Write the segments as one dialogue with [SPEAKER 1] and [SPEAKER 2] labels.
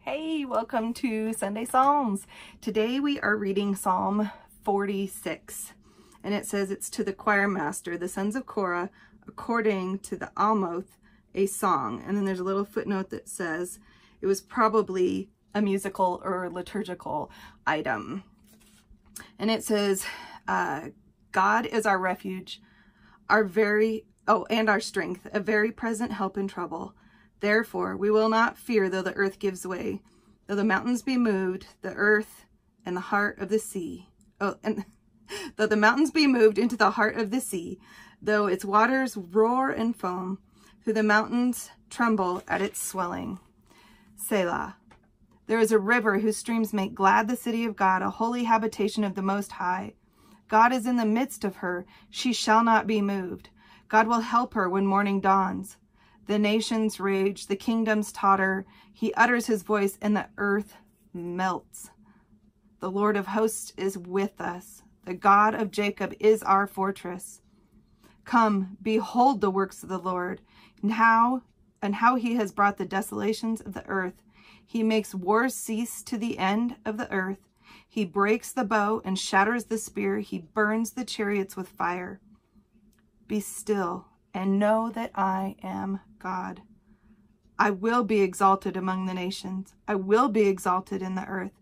[SPEAKER 1] Hey, welcome to Sunday Psalms. Today we are reading Psalm 46, and it says it's to the choir master, the sons of Korah, according to the Almoth, a song. And then there's a little footnote that says it was probably a musical or liturgical item. And it says, God is our refuge, and our strength, a very present help in trouble. Therefore, we will not fear though the earth gives way, though the mountains be moved, the earth and the heart of the sea. Though the mountains be moved into the heart of the sea, though its waters roar and foam, though the mountains tremble at its swelling. Selah. There is a river whose streams make glad the city of God, a holy habitation of the Most High. God is in the midst of her. She shall not be moved. God will help her when morning dawns. The nations rage, the kingdoms totter. He utters his voice, and the earth melts. The Lord of hosts is with us. The God of Jacob is our fortress. Come, behold the works of the Lord, and how he has brought the desolations of the earth. He makes wars cease to the end of the earth. He breaks the bow and shatters the spear. He burns the chariots with fire. Be still and know that I am God. I will be exalted among the nations. I will be exalted in the earth.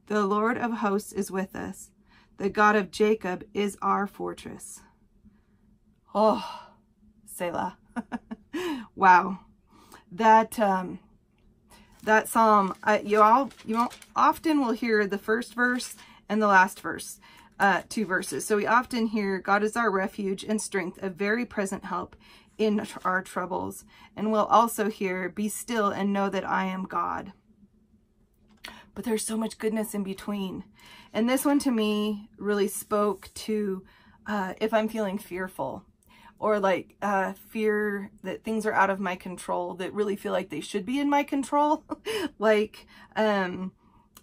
[SPEAKER 1] The Lord of hosts is with us. The God of Jacob is our fortress. Oh, Selah. Wow. That psalm, you often will hear the first verse and the last verse, two verses. So we often hear, God is our refuge and strength, a very present help in our troubles. And we'll also hear, be still and know that I am God. But there's so much goodness in between. And this one to me really spoke to if I'm feeling fearful, or like fear that things are out of my control that really feel like they should be in my control. like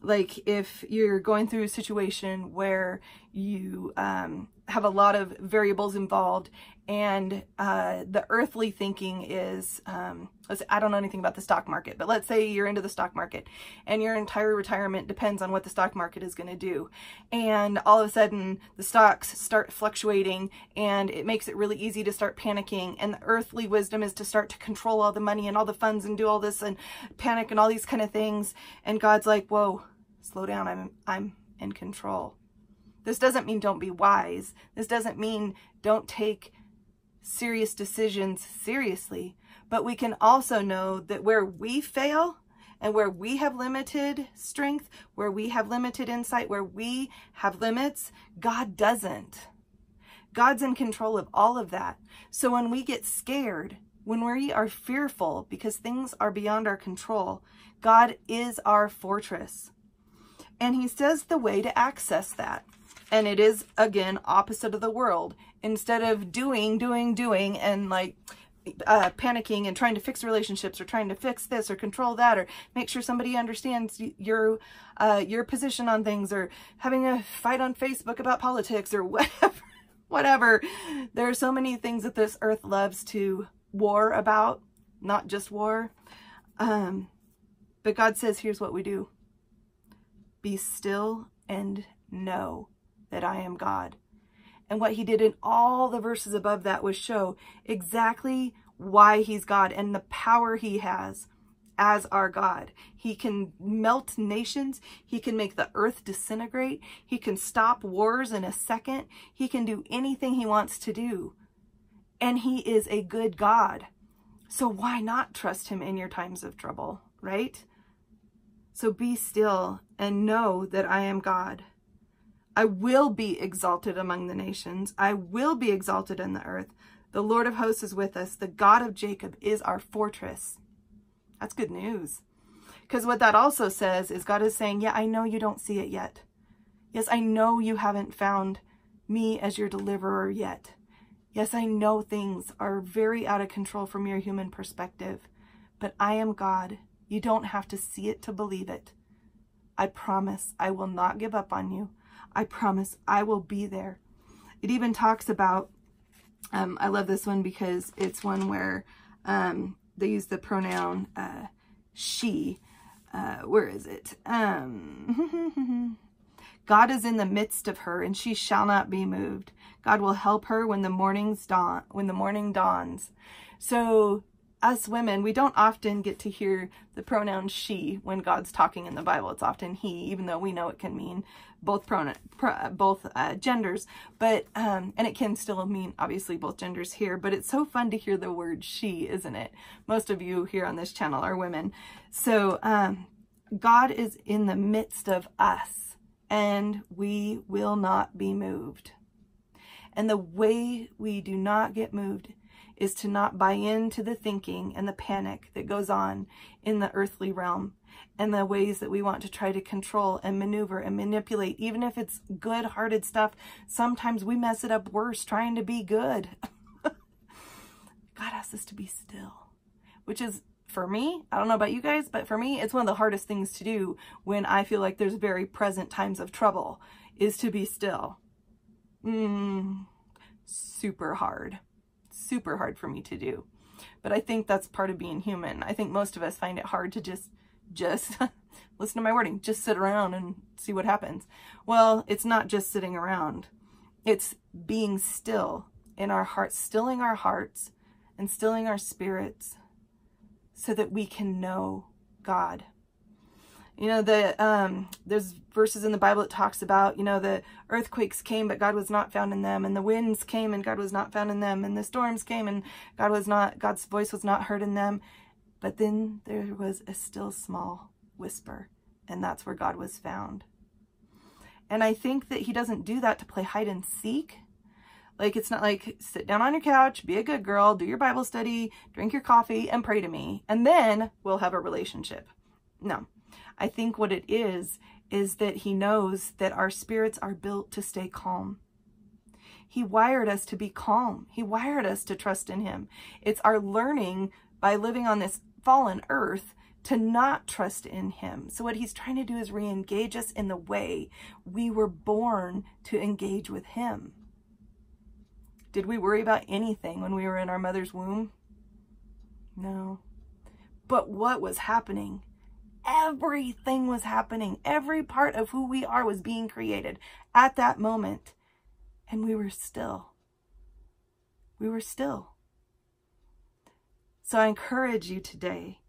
[SPEAKER 1] if you're going through a situation where you have a lot of variables involved, and the earthly thinking is, I don't know anything about the stock market, but let's say you're into the stock market and your entire retirement depends on what the stock market is going to do. And all of a sudden the stocks start fluctuating, and it makes it really easy to start panicking. And the earthly wisdom is to start to control all the money and all the funds and do all this and panic and all these kind of things. And God's like, whoa, slow down. I'm in control. This doesn't mean don't be wise. This doesn't mean don't take serious decisions seriously. But we can also know that where we fail and where we have limited strength, where we have limited insight, where we have limits, God doesn't. God's in control of all of that. So when we get scared, when we are fearful because things are beyond our control, God is our fortress. And he says the way to access that. And it is, again, opposite of the world. Instead of doing, and like panicking and trying to fix relationships or trying to fix this or control that or make sure somebody understands your position on things, or having a fight on Facebook about politics or whatever. There are so many things that this earth loves to war about, not just war. But God says, here's what we do. Be still and know that I am God. And what he did in all the verses above that was show exactly why he's God and the power he has as our God. He can melt nations. He can make the earth disintegrate. He can stop wars in a second. He can do anything he wants to do. And he is a good God. So why not trust him in your times of trouble, right? So be still and know that I am God. I will be exalted among the nations. I will be exalted in the earth. The Lord of hosts is with us. The God of Jacob is our fortress. That's good news. Because what that also says is God is saying, yeah, I know you don't see it yet. Yes, I know you haven't found me as your deliverer yet. Yes, I know things are very out of control from your human perspective, but I am God. You don't have to see it to believe it. I promise I will not give up on you. I promise I will be there. It even talks about, I love this one because it's one where they use the pronoun she. where is it? God is in the midst of her, and she shall not be moved. God will help her when the morning dawns. So us women, we don't often get to hear the pronoun she when God's talking in the Bible. It's often he, even though we know it can mean both genders, but and it can still mean obviously both genders here, but it's so fun to hear the word she, isn't it? Most of you here on this channel are women. So God is in the midst of us, and we will not be moved. And the way we do not get moved is to not buy into the thinking and the panic that goes on in the earthly realm and the ways that we want to try to control and maneuver and manipulate. Even if it's good-hearted stuff, sometimes we mess it up worse trying to be good. God asks us to be still, which is, for me, I don't know about you guys, but for me, it's one of the hardest things to do when I feel like there's very present times of trouble, is to be still. Super hard for me to do. But I think that's part of being human. I think most of us find it hard to just listen to my wording, just sit around and see what happens. Well, it's not just sitting around. It's being still in our hearts, stilling our hearts and stilling our spirits so that we can know God. You know, there's verses in the Bible that talks about, you know, the earthquakes came, but God was not found in them. And the winds came and God was not found in them. And the storms came and God's voice was not heard in them. But then there was a still small whisper, and that's where God was found. And I think that he doesn't do that to play hide and seek. Like, it's not like, sit down on your couch, be a good girl, do your Bible study, drink your coffee, and pray to me, and then we'll have a relationship. No. I think what it is that he knows that our spirits are built to stay calm. He wired us to be calm. He wired us to trust in him. It's our learning by living on this fallen earth to not trust in him. So what he's trying to do is re-engage us in the way we were born to engage with him. Did we worry about anything when we were in our mother's womb? No. But what was happening? Everything was happening. Every part of who we are was being created at that moment. And we were still. We were still. So I encourage you today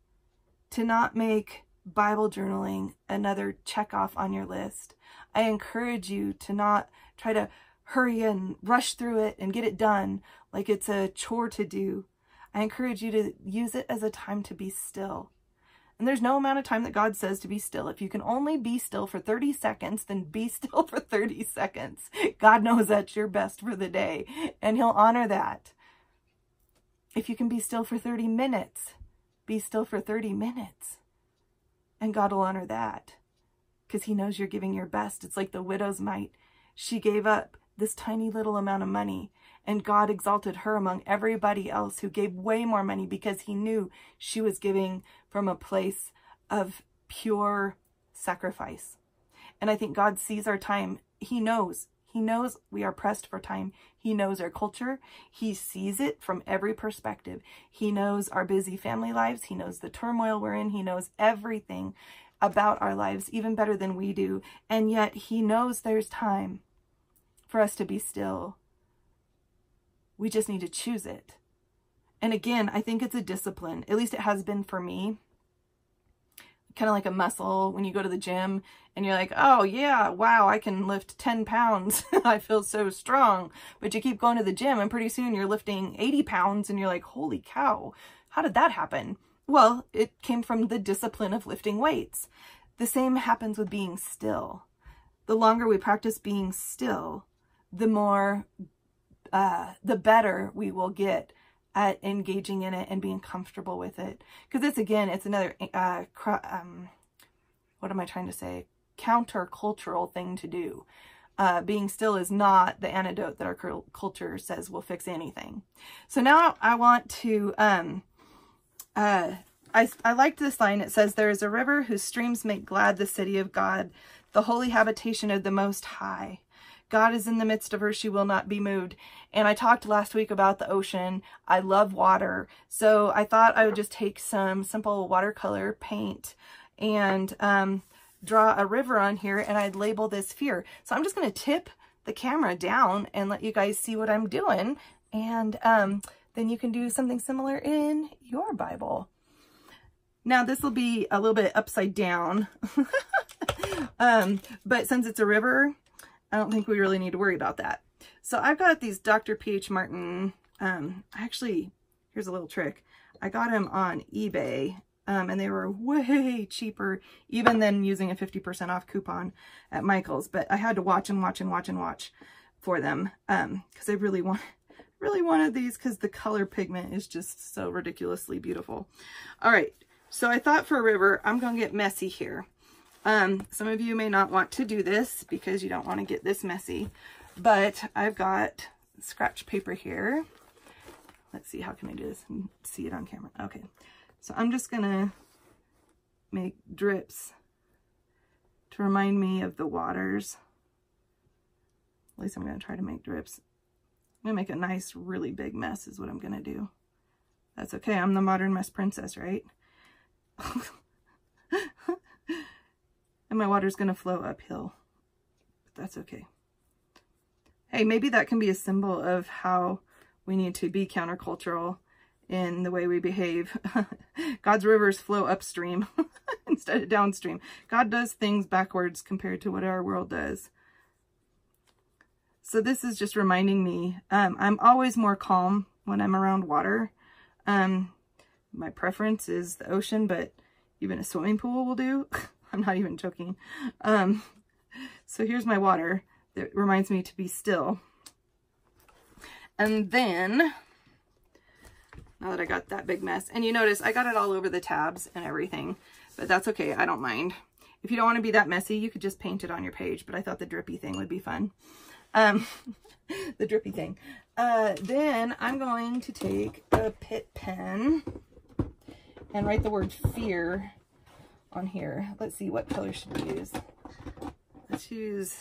[SPEAKER 1] to not make Bible journaling another check off on your list. I encourage you to not try to hurry and rush through it and get it done like it's a chore to do. I encourage you to use it as a time to be still. And there's no amount of time that God says to be still. If you can only be still for 30 seconds, then be still for 30 seconds. God knows that's your best for the day, and he'll honor that. If you can be still for 30 minutes, be still for 30 minutes. And God will honor that because he knows you're giving your best. It's like the widow's mite. She gave up this tiny little amount of money, and God exalted her among everybody else who gave way more money because he knew she was giving from a place of pure sacrifice. And I think God sees our time. He knows we are pressed for time. He knows our culture. He sees it from every perspective. He knows our busy family lives. He knows the turmoil we're in. He knows everything about our lives, even better than we do. And yet he knows there's time for us to be still. We just need to choose it. And again, I think it's a discipline. At least it has been for me. Kind of like a muscle when you go to the gym and you're like, oh yeah, wow, I can lift 10 pounds. I feel so strong. But you keep going to the gym and pretty soon you're lifting 80 pounds and you're like, holy cow, how did that happen? Well, it came from the discipline of lifting weights. The same happens with being still. The longer we practice being still, the more, the better we will get at engaging in it and being comfortable with it. Because it's, again, it's another, what am I trying to say? Countercultural thing to do. Being still is not the antidote that our culture says will fix anything. So now I want to, I liked this line. It says, there is a river whose streams make glad the city of God, the holy habitation of the Most High. God is in the midst of her, she will not be moved. And I talked last week about the ocean. I love water. So I thought I would just take some simple watercolor paint and draw a river on here, and I'd label this fear. So I'm just going to tip the camera down and let you guys see what I'm doing, and then you can do something similar in your Bible. Now this will be a little bit upside down, but since it's a river, I don't think we really need to worry about that. So I've got these Dr. P.H. Martin, actually, here's a little trick. I got them on eBay, and they were way cheaper even than using a 50% off coupon at Michael's, but I had to watch and watch and watch and watch for them, because I really wanted these, because the color pigment is just so ridiculously beautiful. All right, so I thought for a river, I'm gonna get messy here. Some of you may not want to do this because you don't want to get this messy, but I've got scratch paper here. Let's see, how can I do this and see it on camera? Okay, so I'm just gonna make drips to remind me of the waters. At least I'm gonna try to make drips. I'm gonna make a nice, really big mess is what I'm gonna do. That's okay, I'm the modern mess princess, right? And my water's gonna flow uphill, but that's okay. Hey, maybe that can be a symbol of how we need to be countercultural in the way we behave. God's rivers flow upstream instead of downstream. God does things backwards compared to what our world does. So this is just reminding me, I'm always more calm when I'm around water. My preference is the ocean, but even a swimming pool will do. I'm not even joking. So here's my water that reminds me to be still. And then, now that I got that big mess, and you notice I got it all over the tabs and everything, but that's okay, I don't mind. If you don't want to be that messy, you could just paint it on your page, but I thought the drippy thing would be fun. The drippy thing. Then I'm going to take a Pitt pen and write the word fear on here. Let's see, what color should we use? Let's use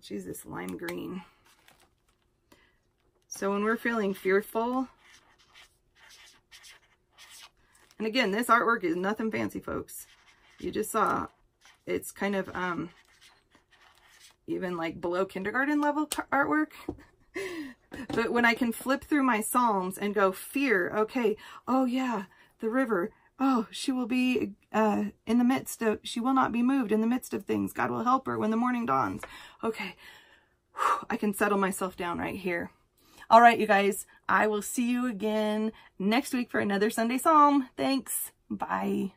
[SPEAKER 1] this lime green. So when we're feeling fearful, and again, this artwork is nothing fancy, folks. You just saw, it's kind of even like below kindergarten level artwork. But when I can flip through my Psalms and go, fear, okay, oh yeah, the river, oh, she will be in the midst of, she will not be moved in the midst of things. God will help her when the morning dawns. Okay, whew, I can settle myself down right here. All right, you guys, I will see you again next week for another Sunday Psalm. Thanks. Bye.